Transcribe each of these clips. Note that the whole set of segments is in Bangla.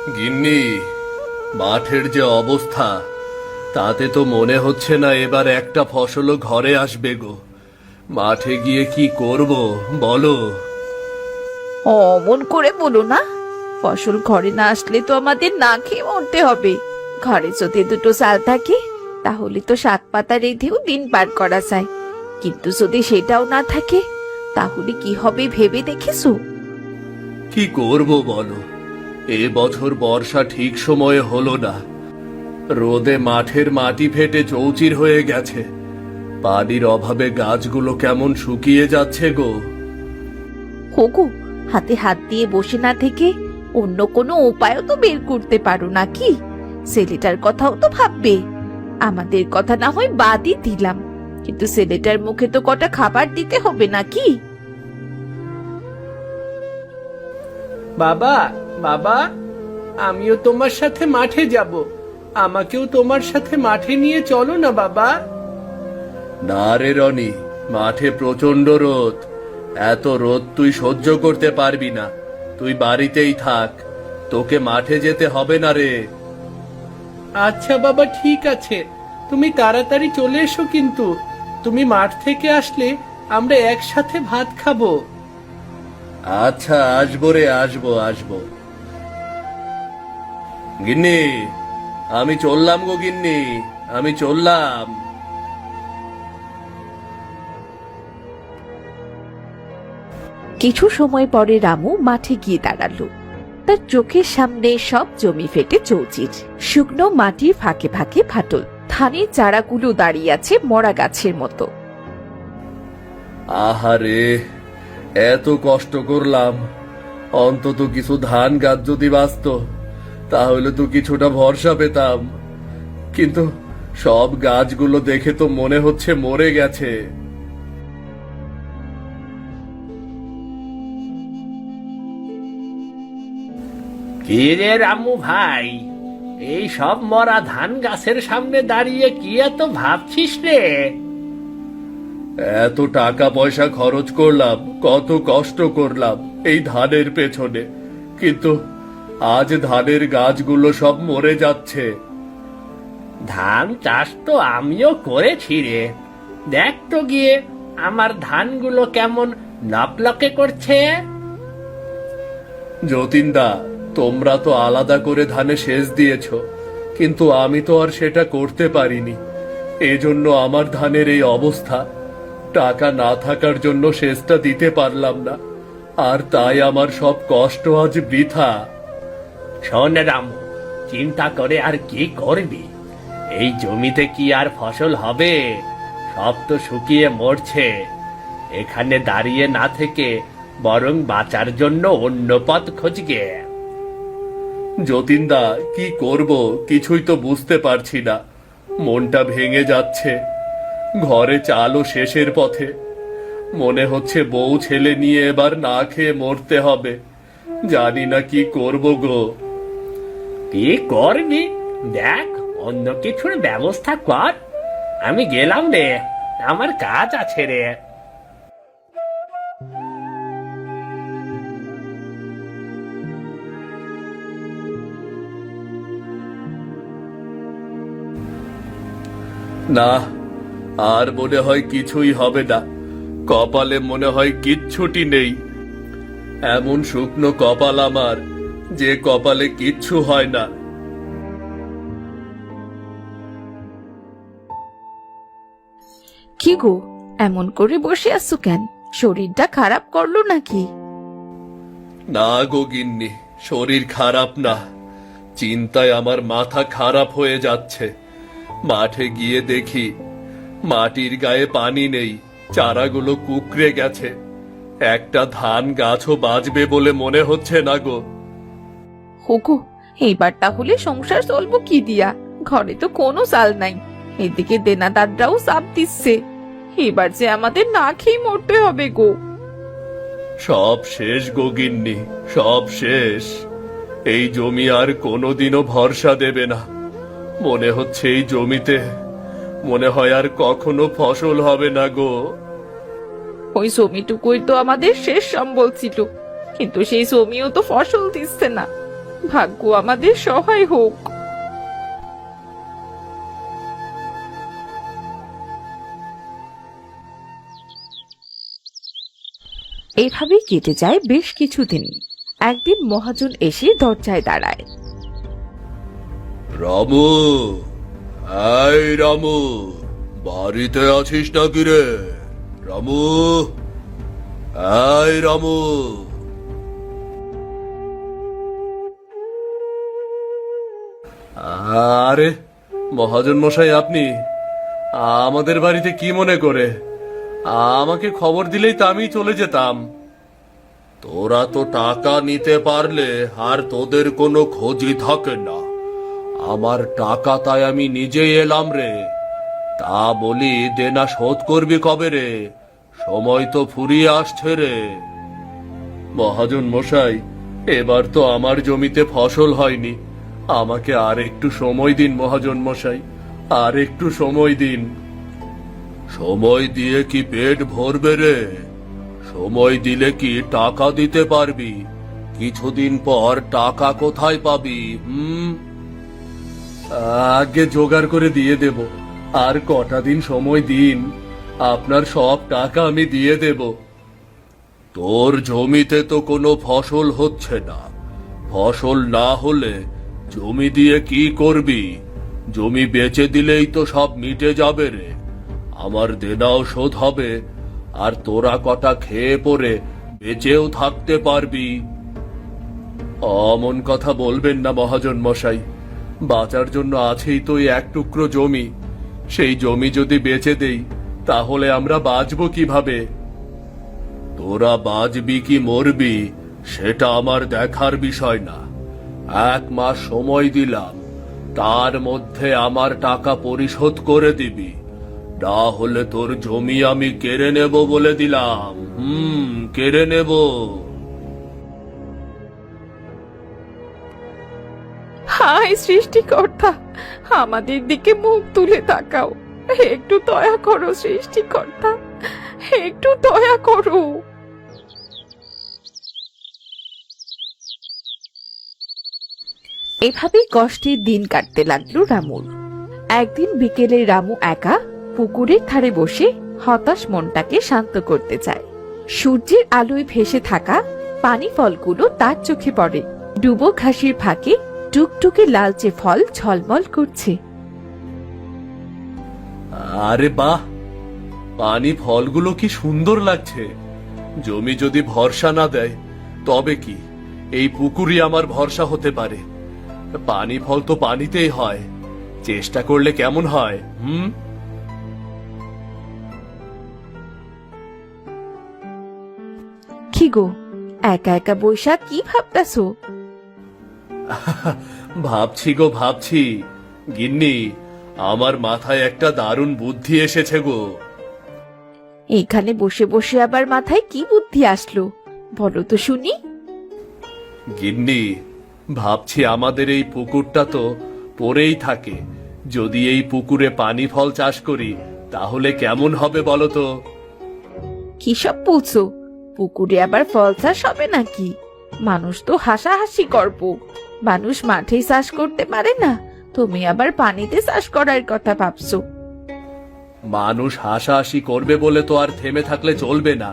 গিন্নি, মাঠের যে অবস্থা তাতে তো মনে হচ্ছে না এবার একটা ফসলও ঘরে আসবে গো। মাঠে গিয়ে কি করব বলো? অমন করে বলো না। ফসল ঘরে না আসলে তো আমাদের না খেয়ে মরতে হবে। ঘরে যদি দুটো চাল থাকে তাহলে তো শাক পাতা রেঁধেও দিন পার করা যায়, কিন্তু যদি সেটাও না থাকে তাহলে কি হবে ভেবে দেখেছো? কি করব বলো? এ বছর বর্ষা ঠিক সময়ে হলো না। রোদে মাঠের মাটি ফেটে চৌচির হয়ে গেছে। পানির অভাবে গাছগুলো কেমন শুকিয়ে যাচ্ছে গো। হোগো, হাতে হাত দিয়ে বসে না থেকে অন্য কোনো উপায়ও তো বের করতে পারো নাকি? ছেলেটার কথাও তো ভাববে। আমাদের কথা না হয় বাদই দিলাম, কিন্তু ছেলেটার মুখে তো কটা খাবার দিতে হবে নাকি? বাবা, বাবা, আমিও তোমার সাথে মাঠে যাব। আমাকেও তোমার সাথে মাঠে নিয়ে চলো না বাবা। না রে রনি, মাঠে প্রচন্ড রোদ। এত রোদ তুই সহ্য করতে পারবি না। তুই বাড়িতেই থাক, তোকে মাঠে যেতে হবে না রে। আচ্ছা বাবা, ঠিক আছে, তুমি তাড়াতাড়ি চলে এসো, কিন্তু তুমি মাঠ থেকে আসলে আমরা একসাথে ভাত খাবো। আচ্ছা, আসবো রে, আসবো আসবো। গিন্নি, আমি চললাম গো গিন্নি, আমি চললাম। কিছু সময় পরে রামু মাঠে গিয়ে দাঁড়ালো। তার চোখের সামনে সব জমি ফেটে চৌচির, শুকনো মাটির ফাঁকে ফাঁকে ফাটল, ধানের চারাগুলো দাঁড়িয়ে আছে মরা গাছের মতো। আহারে, এত কষ্ট করলাম, অন্তত কিছু ধান গাছ যদি বাঁচতো তাহলে তো কিছুটা ভরসা পেতাম। কিন্তু সব গাছগুলো দেখে তো মনে হচ্ছে মরে গেছে। কি রে রামু ভাই, এই সব মরা ধান গাছের সামনে দাঁড়িয়ে কি এত ভাবছিস রে? এত টাকা পয়সা খরচ করলাম, কত কষ্ট করলাম এই ধানের পেছনে, কিন্তু আজ ধানের গাছগুলো সব মরে যাচ্ছে। ধান চাষ তো আমিও করেছি রে। দেখ তো গিয়ে আমার ধানগুলো কেমন লকলকে করছে। যতীনদা, তোমরা তো আলাদা করে ধানে সেচ দিয়েছো, কিন্তু আমি তো আর সেটা করতে পারিনি। এজন্য আমার ধানের এই অবস্থা। টাকা না থাকার জন্য সেচটা দিতে পারলাম না, আর তাই আমার সব কষ্ট আজ বৃথা। শোন রামু, চিন্তা করে আর কি করবি? এই জমিতে কি আর ফসল হবে? সব তো শুকিয়ে মরছে। এখানে দাঁড়িয়ে না থেকে বরং বাঁচার জন্য অন্য পথ খোঁজগে। যতীনদা, কি করব কিছুই তো বুঝতে পারছি না। মনটা ভেঙে যাচ্ছে। ঘরে চালও শেষের পথে। মনে হচ্ছে বউ ছেলে নিয়ে এবার না খেয়ে মরতে হবে। জানি না কি করব গো। কি করবি? দেখ, অন্য কিছুর ব্যবস্থা কর। আমি গেলাম রে, আমার কাজ আছে রে। না, আর মনে হয় কিছুই হবে না। কপালে মনে হয় কিচ্ছুটি নেই। এমন শুকনো কপাল আমার, যে কপালে কিচ্ছু হয় না। কি গো, এমন করে বসে আছো কেন? শরীরটা খারাপ করলো নাকি? না গো গিন্নি, শরীর খারাপ না, চিন্তায় আমার মাথা খারাপ হয়ে যাচ্ছে। মাঠে গিয়ে দেখি মাটির গায়ে পানি নেই, চারাগুলো কুকড়ে গেছে। একটা ধান গাছও বাঁচবে বলে মনে হচ্ছে না গো। হোগো, এইবার তাহলে সংসার চলবো কি দিয়া? ঘরে তো কোনো চাল নাই, এদিকে দেনাদাররাও চাপ দিচ্ছে। এবার যে আমাদের না খেয়ে মরতে হবে গো। সব শেষ গো গিন্নি, সব শেষ। এই জমি আর কোনোদিনও ভরসা দেবে না। মনে হচ্ছে এই জমিতে মনে হয় আর কখনো ফসল হবে না গো। ওই জমিটুকুই তো আমাদের শেষ সম্বল ছিল, কিন্তু সেই জমিও তো ফসল দিচ্ছে না। ভাগ্য আমাদের সহায় হোক। এভাবেই কেটে যায় বেশ কিছুদিন। একদিন মহাজন এসে দরজায় দাঁড়ায়। রামু, এই রামু, বাড়িতে আছিস নাকি রে? রামু, এই রামু। আরে মহাজন মশাই, আপনি আমাদের বাড়িতে কি মনে করে? আমাকে খবর দিলেই তো আমি চলে যেতাম। তোরা তো টাকা নিতে পারলে আর তোদের কোনো খোঁজই থাকে না। আমার টাকা তাই আমি নিজেই এলাম রে। তা বলি, দেনা শোধ করবি কবে রে? সময় তো ফুরিয়ে আসছে রে। মহাজন মশাই, এবার তো আমার জমিতে ফসল হয়নি। আমাকে আর একটু সময় দিন মহাজন মশাই, আর একটু সময় দিন। সময় দিয়ে কি পেট ভরবে রে? সময় দিলে কি টাকা দিতে পারবি? কিছুদিন পর টাকা কোথায় পাবি? আগে জোগাড় করে দিয়ে দেব। আর কটা দিন সময় দিন, আপনার সব টাকা আমি দিয়ে দেব। তোর জমিতে তো কোনো ফসল হচ্ছে না। ফসল না হলে জমি দিয়ে কি করবি? জমি বেচে দিলেই তো সব মিটে যাবে রে। আমার দেনাও শোধ হবে, আর তোরা কটা খেয়ে পরে বেঁচেও থাকতে পারবি। অমন কথা বলবেন না মহাজন মশাই। বাঁচার জন্য আছেই তো এই এক টুকরো জমি। সেই জমি যদি বেচে দেই, তাহলে আমরা বাঁচবো কিভাবে? তোরা বাঁচবি কি মরবি সেটা আমার দেখার বিষয় না। 1 মাস সময় দিলাম, তার মধ্যে আমার টাকা পরিশোধ করে দিবি। না হলে তোর জমি আমি কেড়ে নেব বলে দিলাম। কেড়ে নেব। হায় সৃষ্টিকর্তা, আমাদের দিকে মুখ তুলে তাকাও। একটু দয়া করো সৃষ্টিকর্তা, একটু দয়া করো। এভাবেই কষ্টের দিন কাটতে লাগলো রামুর। একদিন বিকেলে রামু একা পুকুরের ধারে বসে হতাশ মনটাকে শান্ত করতে চায়। সূর্যের আলোয় ভেসে থাকা পানি ফলগুলো তার চোখে পড়ে। ডুবো ঘাসের ফাঁকে টুকটুকে লালচে ফল ঝলমল করছে। আরে বাহ, পানি ফলগুলো কি সুন্দর লাগছে। জমি যদি ভরসা না দেয়, তবে কি এই পুকুরই আমার ভরসা হতে পারে? পানি ফল তো পানিতেই হয়, চেষ্টা করলে কেমন হয়? কি গো, একা একা বৈশাখ কি ভাবতাছো? ভাবছি গো, ভাবছি। গিন্নি, আমার মাথায় একটা দারুণ বুদ্ধি এসেছে গো। এখানে বসে বসে আবার মাথায় কি বুদ্ধি আসলো, বলো তো শুনি। গিন্নি, ভাবছি আমাদের এই পুকুরটা তো পড়েই থাকে। যদি এই পুকুরে পানি ফল চাষ করি, তাহলে কেমন হবে বলো তো? কি সব বলছো? পুকুরে আবার ফল চাষ হবে নাকি? মানুষ তো হাসাহাসি করবো। মানুষ মাঠে চাষ করতে পারে না, তুমি আবার পানিতে চাষ করার কথা ভাবছো? মানুষ হাসাহাসি করবে বলে তো আর থেমে থাকলে চলবে না।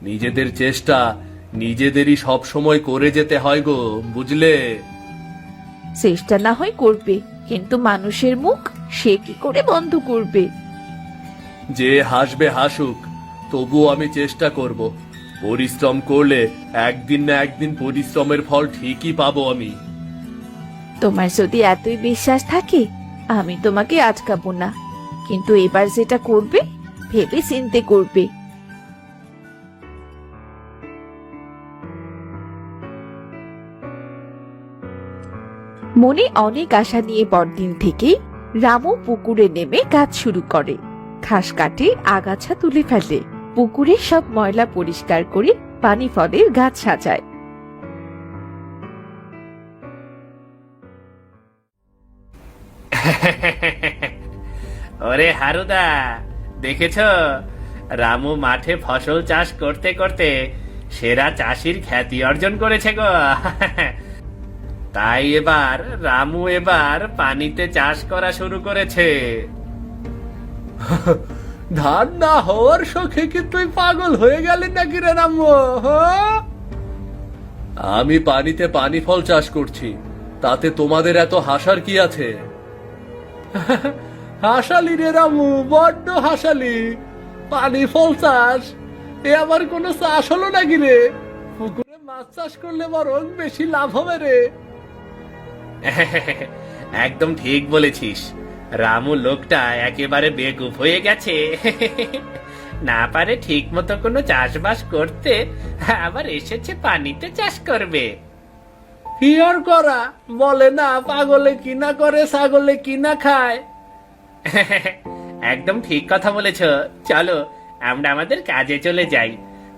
নিজেদের চেষ্টা নিজেদেরই সব সময় করে যেতে হয় গো, বুঝলে? চেষ্টা না হয় করবে, কিন্তু মানুষের মুখ সে কি করে বন্ধ করবে? যে হাসবে হাসুক, তবুও আমি চেষ্টা করব। পরিশ্রম করলে একদিন না একদিন পরিশ্রমের ফল ঠিকই পাবো আমি। তোমার যদি এতই বিশ্বাস থাকে, আমি তোমাকে আটকাবো না, কিন্তু এবার যেটা করবে ভেবে চিন্তে করবে। মনে অনেক আশা নিয়ে পরদিন থেকেই রামু পুকুরে নেমে কাজ শুরু করে। ঘাস কাটে, আগাছা তুলে ফেলে, পুকুরের সব ময়লা পরিষ্কার করে পানি ফলের গাছ সাজায়। ওরে হারুদা, দেখেছ রামু মাঠে ফসল চাষ করতে করতে সেরা চাষির খ্যাতি অর্জন করেছে গো। তাই এবার রামু পানিতে চাষ করা শুরু করেছে। ধান না হওয়ার শখে কি তুই পাগল হয়ে গেলি নাকি রে রামু? আমি পানিতে পানি ফল চাষ করছি, তাতে তোমাদের এত হাসার কি আছে? হাসালি রে রামু, বড্ড হাসালি। পানি ফল চাষ, এ আবার কোন চাষ হলো নাকি রে? পুকুরে মাছ চাষ করলে বরং বেশি লাভ হবে রে। একদম ঠিক বলেছিস, রামু লোকটা একেবারে বেকুব হয়ে গেছে। না পারে ঠিক মতো কোনো চাষবাস করতে, আবার এসেছে পানিতে চাষ করবে। কি আর করা, বলে না পাগলে কিনা করে ছাগলে কিনা খায়। একদম ঠিক কথা বলেছ। চলো আমরা আমাদের কাজে চলে যাই,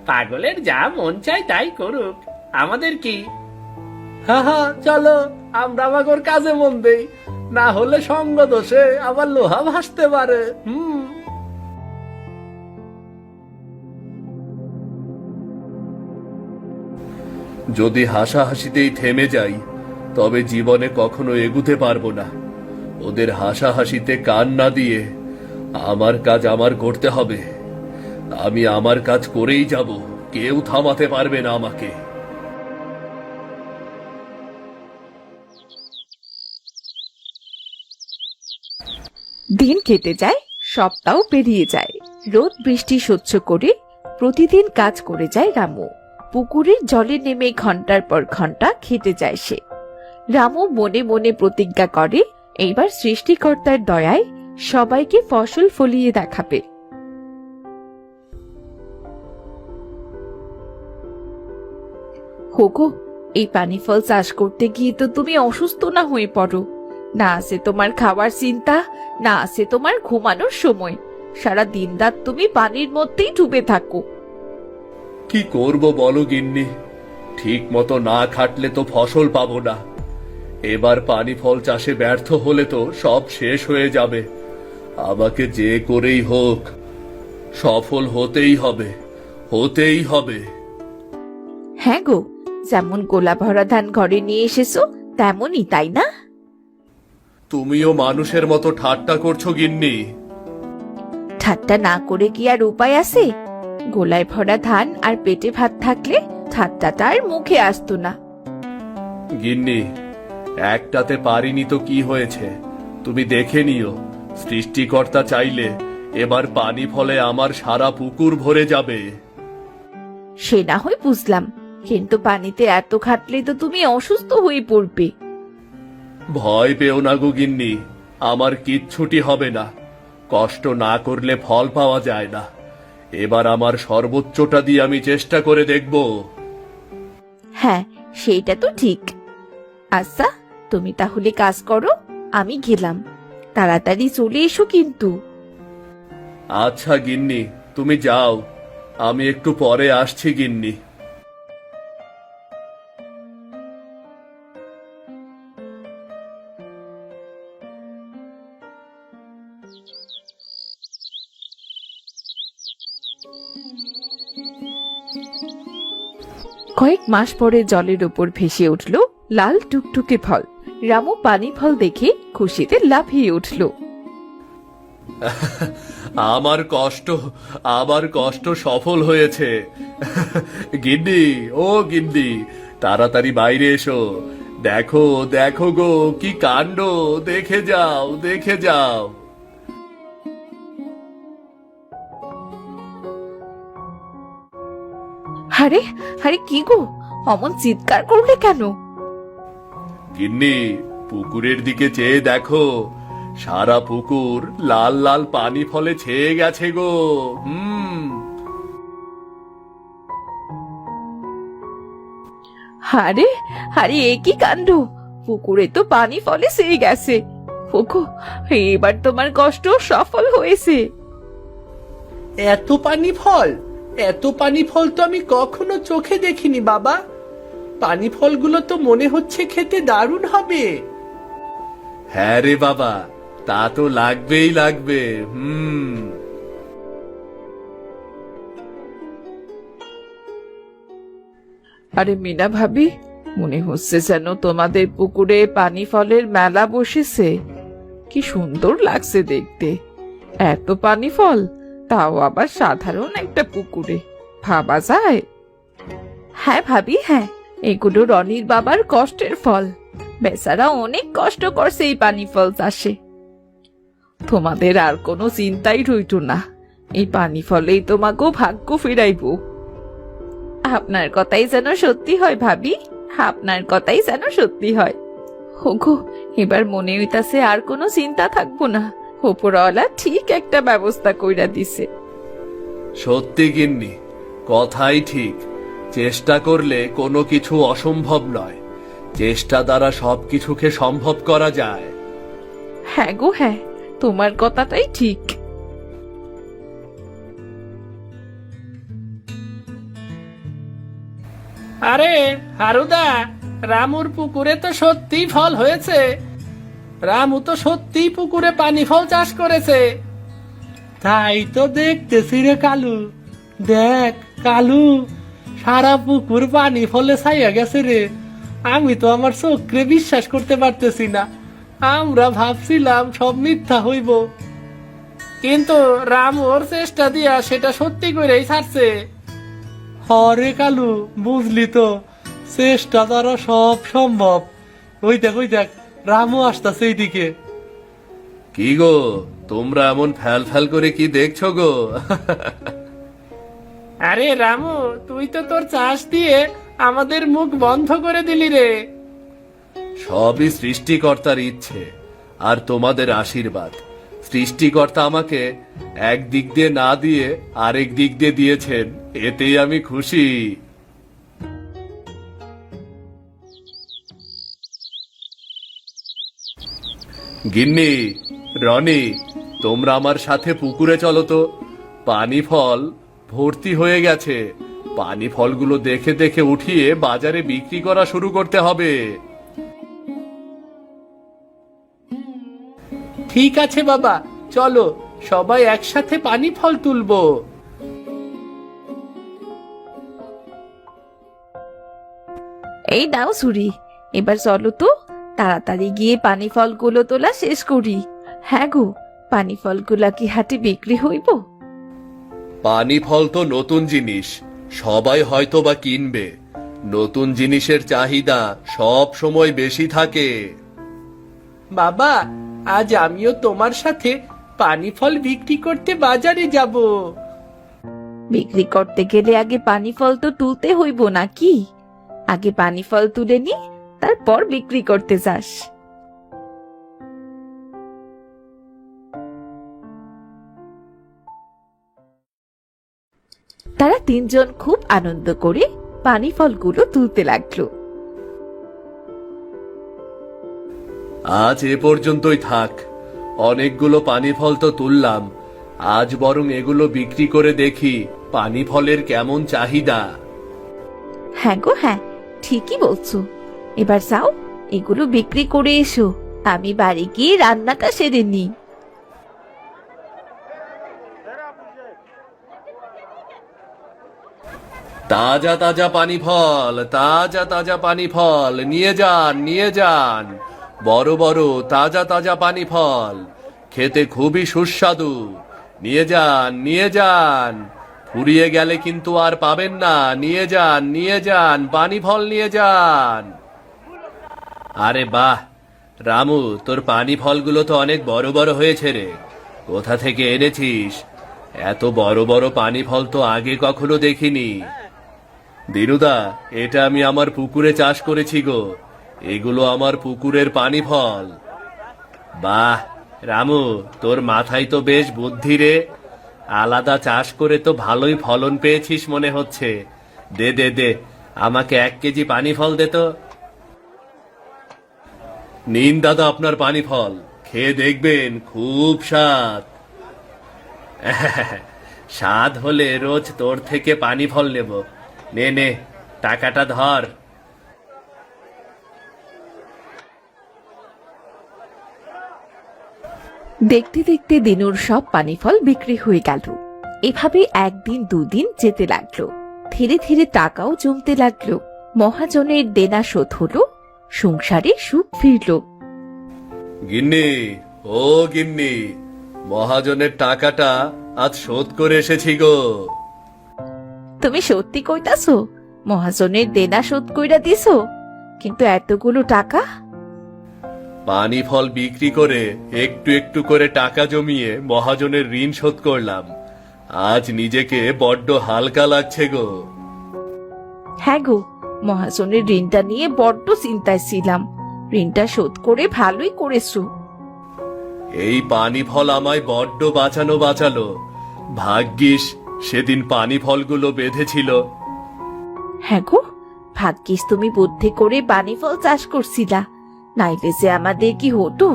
পাগলের যা মন চায় তাই করুক, আমাদের কি। হ্যাঁ হ্যাঁ, চলো আমরা আমাগর কাজে মন দেই, না হলে সঙ্গ দোষে আবার লোহা ভাসতে পারে। যদি হাসাহাসিতেই থেমে যাই, তবে জীবনে কখনো এগুতে পারবো না। ওদের হাসাহাসিতে কান না দিয়ে আমার কাজ আমার করতে হবে। আমি আমার কাজ করেই যাব, কেউ থামাতে পারবে না আমাকে। দিন কেটে যায়, সপ্তাহ পেরিয়ে যায়। রোদ বৃষ্টি সহ্য করে প্রতিদিন কাজ করে যায় রামু। পুকুরের জলে নেমে ঘন্টার পর ঘন্টা খেটে যায় সে। রামু মনে মনে প্রতিজ্ঞা করে এইবার সৃষ্টিকর্তার দয়ায় সবাইকে ফসল ফলিয়ে দেখাবে। হোগো, এই পানি ফল চাষ করতে গিয়ে তো তুমি অসুস্থ না হয়ে পড়ো। না আছে তোমার খাবার চিন্তা, না আছে তোমার ঘুমানোর সময়। সারা দিন রাত তুমি পানির মধ্যেই ডুবে থাকো। কি করব বলো গিন্নি, ঠিক মতো না খাটলে তো ফসল পাবো না। এবার পানি ফল চাষে ব্যর্থ হলে তো সব শেষ হয়ে যাবে। আমাকে যে করেই হোক সফল হতেই হবে, হতেই হবে। হ্যাঁ গো, যেমন গোলা ভরা ধান ঘরে নিয়ে এসেছো তেমনই, তাই না? তুমিও মানুষের মতো ঠাট্টা করছো গিন্নি। ঠাট্টা না করে কি আর উপায় আছে? গোলায় ভরা ধান আর পেটে ভাত থাকলে ঠাট্টাটা আর মুখে আসতো না। গিন্নি, একটাতে পারিনি তো কি হয়েছে, তুমি দেখে নিও। সৃষ্টিকর্তা চাইলে এবার পানি ফলে আমার সারা পুকুর ভরে যাবে। সে না হয় বুঝলাম, কিন্তু পানিতে এত খাটলে তো তুমি অসুস্থ হয়ে পড়বে। ভয় পেও না গো গিন্নি, আমার কিচ্ছুটি হবে না। কষ্ট না করলে ফল পাওয়া যায় না। এবার আমার সর্বোচ্চটা দিয়ে আমি চেষ্টা করে দেখব। হ্যাঁ, সেইটা তো ঠিক। আচ্ছা, তুমি তাহলে কাজ করো, আমি গেলাম। তাড়াতাড়ি চলে এসো কিন্তু। আচ্ছা গিন্নি, তুমি যাও, আমি একটু পরে আসছি গিন্নি। কয়েক মাস পরে জলের উপর ভেসে উঠল লাল টুকটুকে ফল। রামু পানি ফল দেখে খুশিতে লাফিয়ে উঠল। আমার কষ্ট সফল হয়েছে। গিন্নি, ও গিন্নি, তাড়াতাড়ি বাইরে এসো। দেখো দেখো গো, কি কাণ্ড, দেখে যাও, দেখে যাও। আরে আরে, কি গো, অমন চিৎকার করলে কেন? গিন্নি, পুকুরের দিকে চেয়ে দেখো, সারা পুকুর লাল লাল পানি ফলে ছেয়ে গেছে গো। আরে আরে, এ কি কাণ্ড! পুকুরে তো পানি ফলে সেই গেছে। ওগো, এবার তোমার কষ্ট সফল হয়েছে। এত পানি ফল, এত পানি ফল তো আমি কখনো চোখে দেখিনি বাবা। পানি ফলগুলো তো মনে হচ্ছে খেতে দারুণ হবে। হ্যাঁ রে বাবা, তা তো লাগবেই লাগবে। আরে মিনা ভাবি, মনে হচ্ছে যেন তোমাদের পুকুরে পানি ফলের মেলা বসেছে। কি সুন্দর লাগছে দেখতে, এত পানি ফল, তাও আবার সাধারণ একটা পুকুরে, ভাবা যায়? হ্যাঁ ভাবি, হ্যাঁ, এগুলো রনির বাবার কষ্টের ফল। বেচারা অনেক কষ্ট করছে এই পানি ফল চাষে। তোমাদের আর কোনো চিন্তাই রইল না, এই পানি ফলেই তোমাকেও ভাগ্য ফিরাইব। আপনার কথাই যেন সত্যি হয় ভাবি, আপনার কথাই যেন সত্যি হয়। হোগো, এবার মনে হইতাছে আর কোনো চিন্তা থাকবো না, ওপরওয়ালা ঠিক একটা ব্যবস্থা কইরা দিছে। সত্যি গিন্নি, কথাই ঠিক। চেষ্টা করলে কোনো কিছু অসম্ভব নয়, চেষ্টা দ্বারা সবকিছুকে সম্ভব করা যায়। হ্যাঁ গো হ্যাঁ, তোমার কথাটাই ঠিক। আরে হারুদা, রামুর পুকুরে তো সত্যিই ফল হয়েছে। রামু তো সত্যিই পুকুরে পানি ফল চাষ করেছে। তাই তো দেখতেছি রে কালু। দেখ কালু, সারা পুকুর পানি ফলে ছাইয়া গেছে রে। আমি তো আমার চোখে বিশ্বাস করতে পারতেছি না। আমরা ভাবছিলাম সব মিথ্যা হইব, কিন্তু রামু ওর চেষ্টা দিয়া সেটা সত্যি করেই ছাড়ছে। হরে কালু, বুঝলি তো, চেষ্টা দ্বারা সব সম্ভব। ওই দেখ রামু আসতেছে এইদিকে। কি গো, তোমরা এমন ফ্যাল ফ্যাল করে কি দেখছো গো? আরে রামু, তুই তো তোর চাষ দিয়ে আমাদের মুখ বন্ধ করে দিলি রে। সবই সৃষ্টিকর্তার ইচ্ছে আর তোমাদের আশীর্বাদ। সৃষ্টিকর্তা আমাকে এক দিক দিয়ে না দিয়ে আরেক দিক দিয়ে দিয়েছেন, এতেই আমি খুশি। গিন্নি, রনি, তোমরা আমার সাথে পুকুরে চলো তো। পানি ফল ভর্তি হয়ে গেছে, পানি ফলগুলো দেখে দেখে উঠিয়ে বাজারে বিক্রি করা শুরু করতে হবে। ঠিক আছে বাবা, চলো সবাই একসাথে পানি ফল তুলবো। এই নাও ছুরি, এবার চলো তো তাড়াতাড়ি গিয়ে পানি ফলগুলো তোলা শেষ করি। হ্যাঁ গো, পানি ফলগুলা কি হাটে বিক্রি হইব? পানি ফল তো নতুন জিনিস, সবাই হয়তো বা কিনবে। নতুন জিনিসের চাহিদা সব সময় বেশি থাকে। বাবা, আজ আমিও তোমার সাথে পানি ফল বিক্রি করতে বাজারে যাব। বিক্রি করতে গেলে আগে পানি ফল তো তুলতে হইব নাকি? আগে পানি ফল তুলে নি, তারপর বিক্রি করতে যাস। তারা তিনজন খুব আনন্দ করে পানি ফলগুলো তুলতে লাগলো। আজ এ পর্যন্তই থাক, অনেকগুলো পানি ফল তো তুললাম। আজ বরং এগুলো বিক্রি করে দেখি পানি ফলের কেমন চাহিদা। হ্যাঁ গো হ্যাঁ, ঠিকই বলছো। এবার যাও, এগুলো বিক্রি করে এসো, আমি বাড়ি গিয়ে রান্নাটা সেরে নিই। তাজা তাজা পানি ফল, তাজা তাজা পানি ফল, নিয়ে যান নিয়ে যান। বড় বড় তাজা তাজা পানি ফল, খেতে খুবই সুস্বাদু। নিয়ে যান নিয়ে যান, ফুরিয়ে গেলে কিন্তু আর পাবেন না। নিয়ে যান নিয়ে যান, পানি ফল নিয়ে যান। আরে বাহ রামু, তোর পানি ফলগুলো তো অনেক বড় বড় হয়েছে রে। কোথা থেকে এনেছিস? এত বড় বড় পানি ফল তো আগে কখনো দেখিনি। দিনুদা, এটা আমি আমার পুকুরে চাষ করেছি গো। এগুলো আমার পুকুরের পানি ফল। বাহ রামু, তোর মাথায় তো বেশ বুদ্ধি রে। আলাদা চাষ করে তো ভালোই ফলন পেয়েছিস মনে হচ্ছে। দে দে দে, আমাকে 1 কেজি পানি ফল দে তো। নিন দাদা আপনার পানি ফল, খেয়ে দেখবেন খুব স্বাদ। স্বাদ হলে রোজ তোর থেকে পানি ফল নেব। নে নে, টাকাটা ধর। দেখতে দেখতে দিনুর সব পানি ফল বিক্রি হয়ে গেল। এভাবে একদিন দুদিন যেতে লাগলো। ধীরে ধীরে টাকাও জমতে লাগলো। মহাজনের দেনা শোধ হলো, সংসারে সুখ ফিরল। গিন্নি, ও গিন্নি, মহাজনের টাকাটা আজ শোধ করে এসেছি গো। তুমি সত্যি কইতাছো মহাজনের দেনা শোধ কইরা দিছো? কিন্তু এতগুলো টাকা? পানি ফল বিক্রি করে একটু একটু করে টাকা জমিয়ে মহাজনের ঋণ শোধ করলাম। আজ নিজেকে বড্ড হালকা লাগছে গো। হ্যাঁ গো, মহাজনের ঋণটা নিয়ে বড্ড চিন্তায় ছিলাম। ঋণটা শোধ করে ভালোই করেছো। এই পানি ফল আমায় বড্ড বাঁচালো। ভাগ্যিস সেদিন পানি ফলগুলো বেঁধেছিল। হ্যাঁ গো, ভাগ্যিস তুমি বুদ্ধি করে পানি ফল চাষ করছিলা, নাইলে যে আমাদের কি হতো।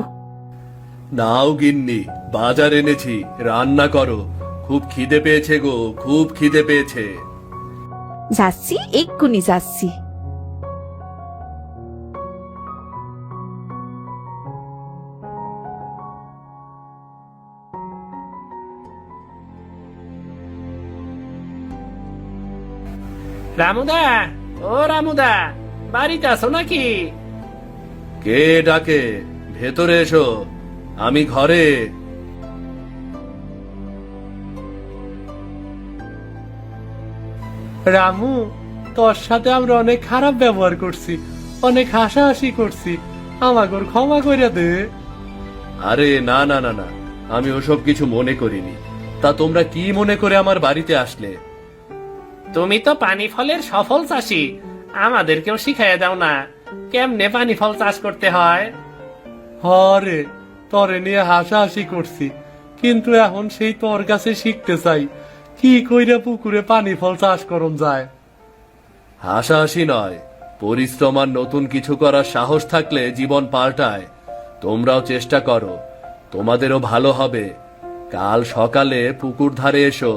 নাও গিন্নি, বাজার এনেছি, রান্না করো। খুব খিদে পেয়েছে গো, খুব খিদে পেয়েছে। যাচ্ছি, এক্ষুনি যাচ্ছি। রামুদা, ও রামুদা, বাড়িতে আছো নাকি? কে ডাকে? ভেতরে এসো, আমি ঘরে। রামু, তোর সাথে আমরা অনেক খারাপ ব্যবহার করছি, অনেক হাসাহাসি করছি, আমাগর ক্ষমা করে দে। আরে না না না না, আমি ওসব কিছু মনে করিনি। তা তোমরা কি মনে করে আমার বাড়িতে আসলে? তুমি তো পানি ফলের সফল চাষি, আমাদেরকেও শিখাইয়া দাও না কেমনে পানি ফল চাষ করতে হয়। হরে, তরে নিয়ে হাসাহাসি করছি, কিন্তু এখন সেই তোর কাছে শিখতে চাই কি কইরা পুকুরে পানি ফল চাষ করন যায়। হাসাহাসি নয়, পরিশ্রম আর নতুন কিছু করার সাহস থাকলে জীবন পাল্টায়। তোমরাও চেষ্টা করো, তোমাদেরও ভালো হবে। কাল সকালে পুকুর ধারে এসো,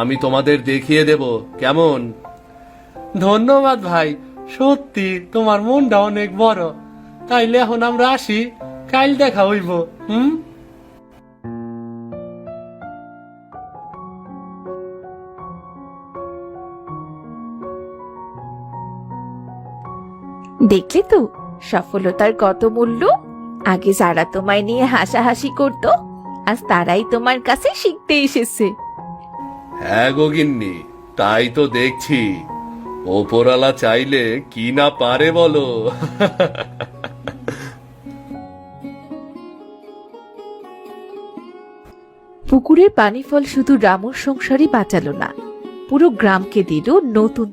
আমি তোমাদের দেখিয়ে দেব, কেমন? ধন্যবাদ ভাই, সত্যি তোমার মনটা অনেক বড়। তাইলে এখন আমরা আসি, কাল দেখা হইব। দেখলে তো সফলতার কত মূল্য। আগে যারা তোমায় নিয়ে হাসাহাসি করত, আজ তারাই তোমার কাছে শিখতে এসেছে। হ্যাঁ গো গিন্নি, তাই তো দেখছি। ওপরওয়ালা চাইলে কি না পারে বলো। পুকুরের পানি ফল শুধু রামুর সংসারই বাঁচালো না, পুরো গ্রামকে দিল নতুন